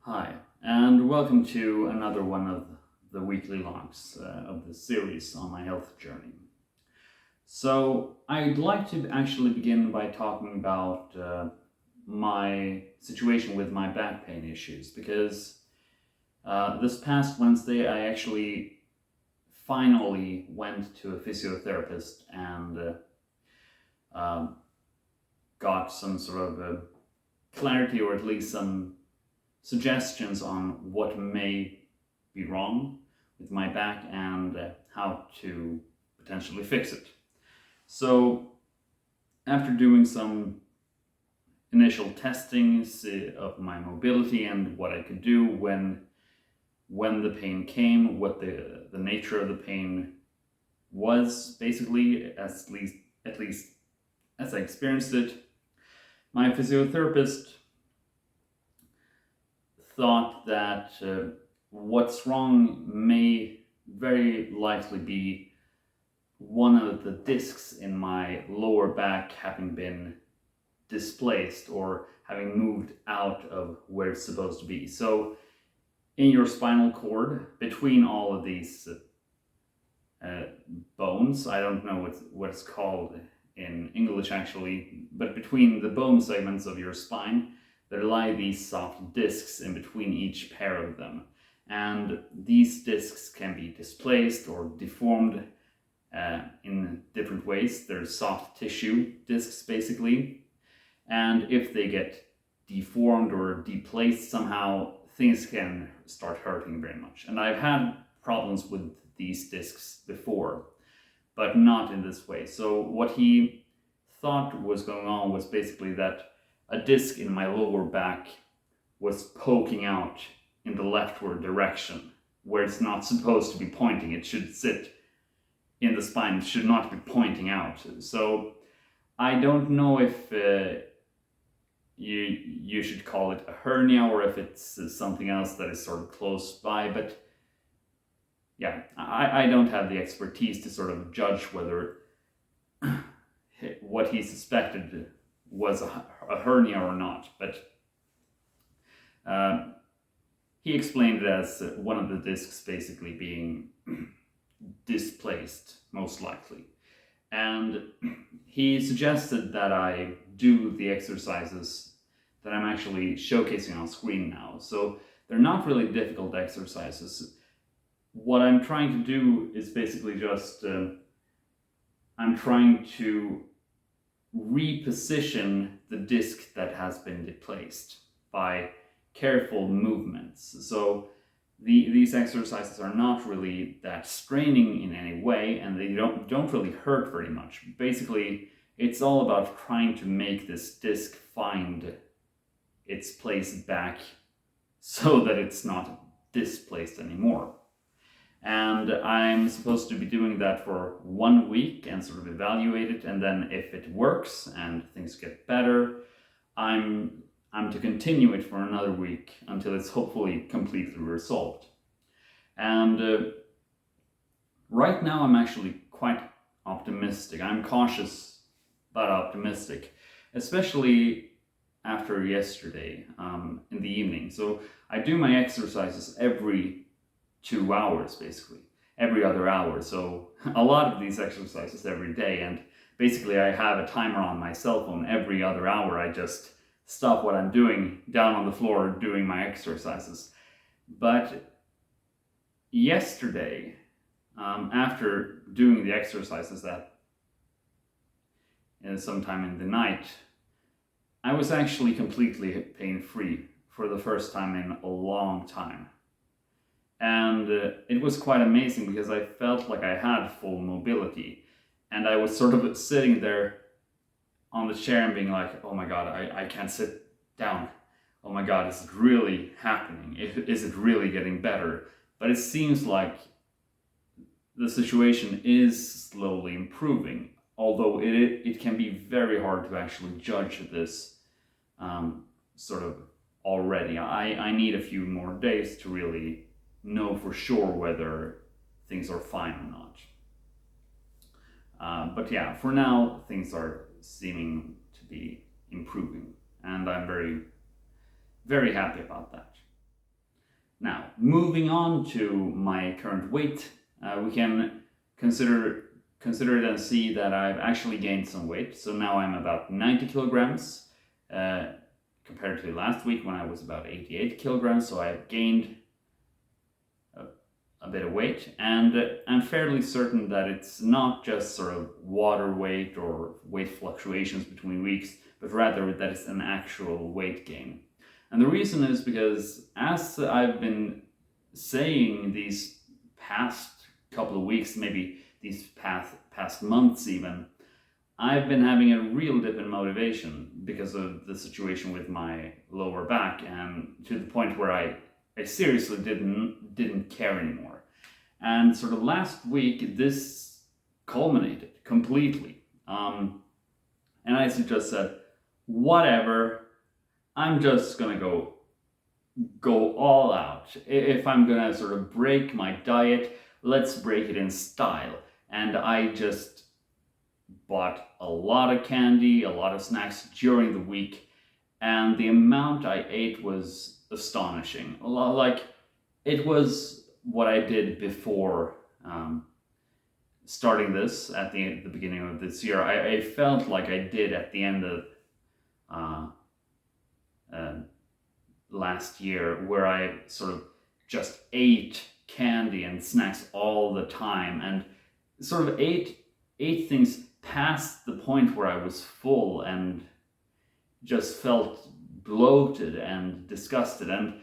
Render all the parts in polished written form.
Hi, and welcome to another one of the weekly logs of the series on my health journey. So, I'd like to actually begin by talking about my situation with my back pain issues because this past Wednesday I actually finally went to a physiotherapist and got some sort of clarity, or at least some suggestions on what may be wrong with my back and how to potentially fix it. So, after doing some initial testings of my mobility and what I could do when the pain came, what the nature of the pain was, basically, at least as I experienced it, my physiotherapist thought that what's wrong may very likely be one of the discs in my lower back having been displaced or having moved out of where it's supposed to be. So, in your spinal cord, between all of these bones, I don't know what it's called in English actually, but between the bone segments of your spine, there lie these soft discs in between each pair of them. And these discs can be displaced or deformed in different ways. They're soft tissue discs, basically. And if they get deformed or deplaced somehow, things can start hurting very much. And I've had problems with these discs before, but not in this way. So what he thought was going on was basically that a disc in my lower back was poking out in the leftward direction, where it's not supposed to be pointing. It should sit in the spine, it should not be pointing out. So I don't know if you should call it a hernia or if it's something else that is sort of close by, but yeah, I don't have the expertise to sort of judge whether what he suspected was a hernia or not, but he explained it as one of the discs basically being displaced, most likely. And he suggested that I do the exercises that I'm actually showcasing on screen now. So they're not really difficult exercises. What I'm trying to do is basically just, I'm trying to reposition the disc that has been displaced by careful movements. So these exercises are not really that straining in any way, and they don't really hurt very much. Basically, it's all about trying to make this disc find its place back so that it's not displaced anymore. And I'm supposed to be doing that for 1 week and sort of evaluate it, and then if it works and things get better, I'm to continue it for another week until it's hopefully completely resolved. And right now I'm actually quite optimistic. I'm cautious but optimistic, especially after yesterday in the evening. So I do my exercises every 2 hours, basically, every other hour. So a lot of these exercises every day, and basically I have a timer on my cell phone. Every other hour I just stop what I'm doing down on the floor doing my exercises. But yesterday, after doing the exercises that sometime in the night, I was actually completely pain-free for the first time in a long time. And it was quite amazing because I felt like I had full mobility. And I was sort of sitting there on the chair and being like, oh my God, I can't sit down. Oh my God, is it really happening? Is it really getting better? But it seems like the situation is slowly improving, although it can be very hard to actually judge this sort of already. I need a few more days to really know for sure whether things are fine or not. But yeah, for now, things are seeming to be improving, and I'm very, very happy about that. Now, moving on to my current weight, we can consider it and see that I've actually gained some weight. So now I'm about 90 kilograms compared to last week when I was about 88 kilograms. So I've gained a bit of weight, and I'm fairly certain that it's not just sort of water weight or weight fluctuations between weeks, but rather that it's an actual weight gain. And the reason is because, as I've been saying these past couple of weeks, maybe these past months even, I've been having a real dip in motivation because of the situation with my lower back, and to the point where I seriously didn't care anymore. And sort of last week, this culminated completely. And I just said, whatever, I'm just gonna go all out. If I'm gonna sort of break my diet, let's break it in style. And I just bought a lot of candy, a lot of snacks during the week, and the amount I ate was astonishing. Like, it was what I did before starting this at the beginning of this year. I felt like I did at the end of last year, where I sort of just ate candy and snacks all the time, and sort of ate things past the point where I was full and just felt bloated and disgusted. And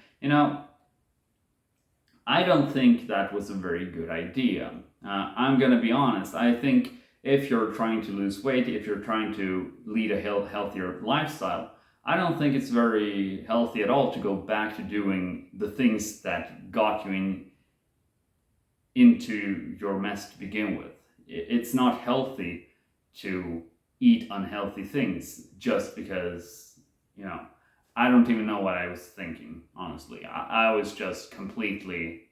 I don't think that was a very good idea. I'm gonna be honest. I think if you're trying to lose weight, if you're trying to lead a healthier lifestyle, I don't think it's very healthy at all to go back to doing the things that got you into your mess to begin with. It's not healthy to eat unhealthy things just because, I don't even know what I was thinking, honestly. I was just completely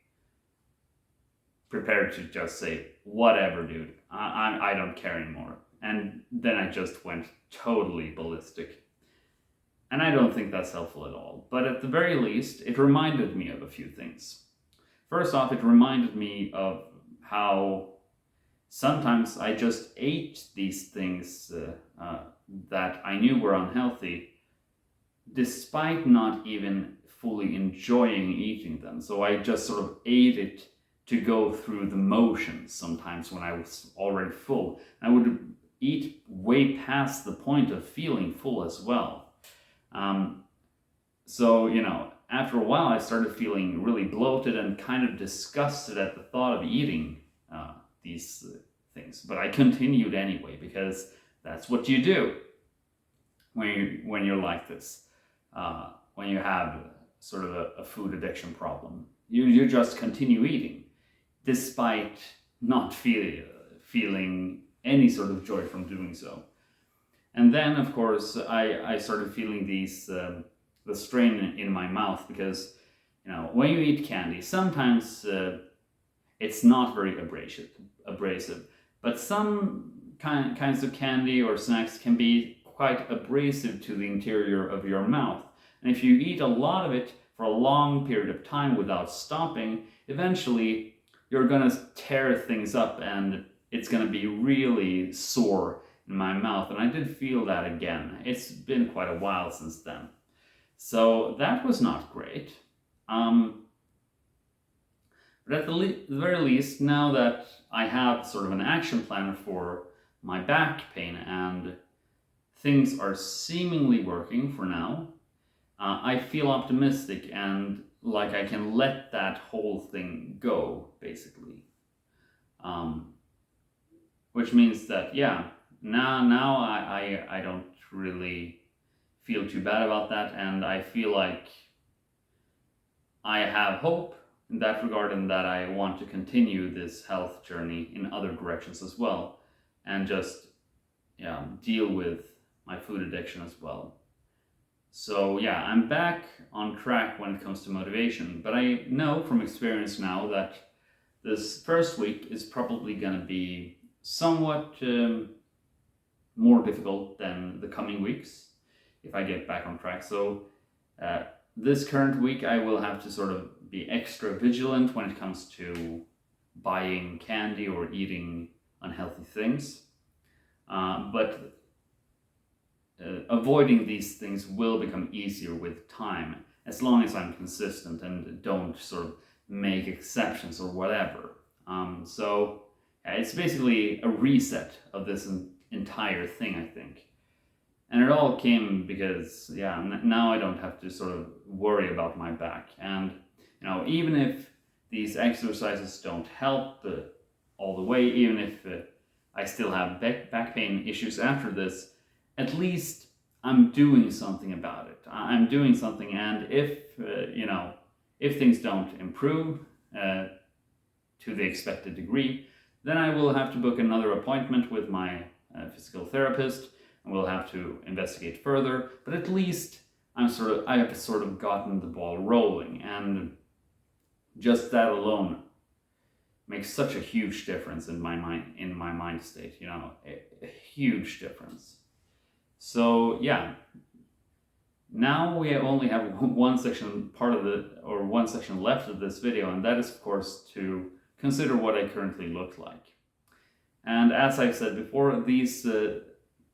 prepared to just say, whatever, dude, I don't care anymore. And then I just went totally ballistic. And I don't think that's helpful at all. But at the very least, it reminded me of a few things. First off, it reminded me of how sometimes I just ate these things that I knew were unhealthy, despite not even fully enjoying eating them. So I just sort of ate it to go through the motions sometimes when I was already full. I would eat way past the point of feeling full as well. So, after a while I started feeling really bloated and kind of disgusted at the thought of eating these things. But I continued anyway, because that's what you do when you're like this. When you have sort of a food addiction problem. You just continue eating, despite not feeling any sort of joy from doing so. And then, of course, I started feeling the strain in my mouth, because, when you eat candy, sometimes it's not very abrasive, but some kinds of candy or snacks can be quite abrasive to the interior of your mouth. And if you eat a lot of it for a long period of time without stopping, eventually you're going to tear things up and it's going to be really sore in my mouth. And I did feel that again. It's been quite a while since then. So that was not great. But at the very least, now that I have sort of an action plan for my back pain and things are seemingly working for now, I feel optimistic and like I can let that whole thing go, basically. Which means that, now I don't really feel too bad about that, and I feel like I have hope in that regard, and that I want to continue this health journey in other directions as well, and just deal with my food addiction as well. So I'm back on track when it comes to motivation, but I know from experience now that this first week is probably going to be somewhat more difficult than the coming weeks if I get back on track. So this current week I will have to sort of be extra vigilant when it comes to buying candy or eating unhealthy things. But avoiding these things will become easier with time, as long as I'm consistent and don't sort of make exceptions or whatever. So it's basically a reset of this entire thing, I think. And it all came because, now I don't have to sort of worry about my back. And, even if these exercises don't help all the way, even if I still have back pain issues after this, at least I'm doing something about it. I'm doing something, and if things don't improve to the expected degree, then I will have to book another appointment with my physical therapist, and we'll have to investigate further. But at least I have sort of gotten the ball rolling, and just that alone makes such a huge difference in my mind state. A huge difference. So now we only have one section left of this video, and that is of course to consider what I currently look like. And as I've said before, these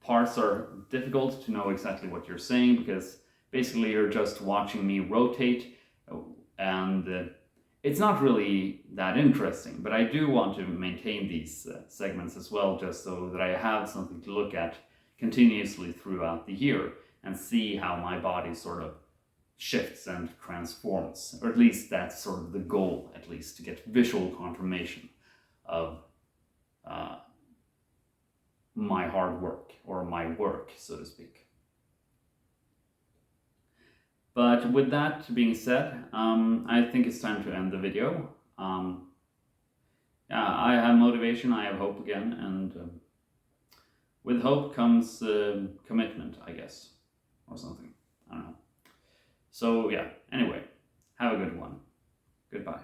parts are difficult to know exactly what you're saying, because basically you're just watching me rotate, and it's not really that interesting. But I do want to maintain these segments as well, just so that I have something to look at continuously throughout the year and see how my body sort of shifts and transforms. Or at least that's sort of the goal, at least, to get visual confirmation of my hard work, or my work, so to speak. But with that being said, I think it's time to end the video. I have motivation, I have hope again, and with hope comes commitment, I guess, or something. I don't know. So anyway, have a good one. Goodbye.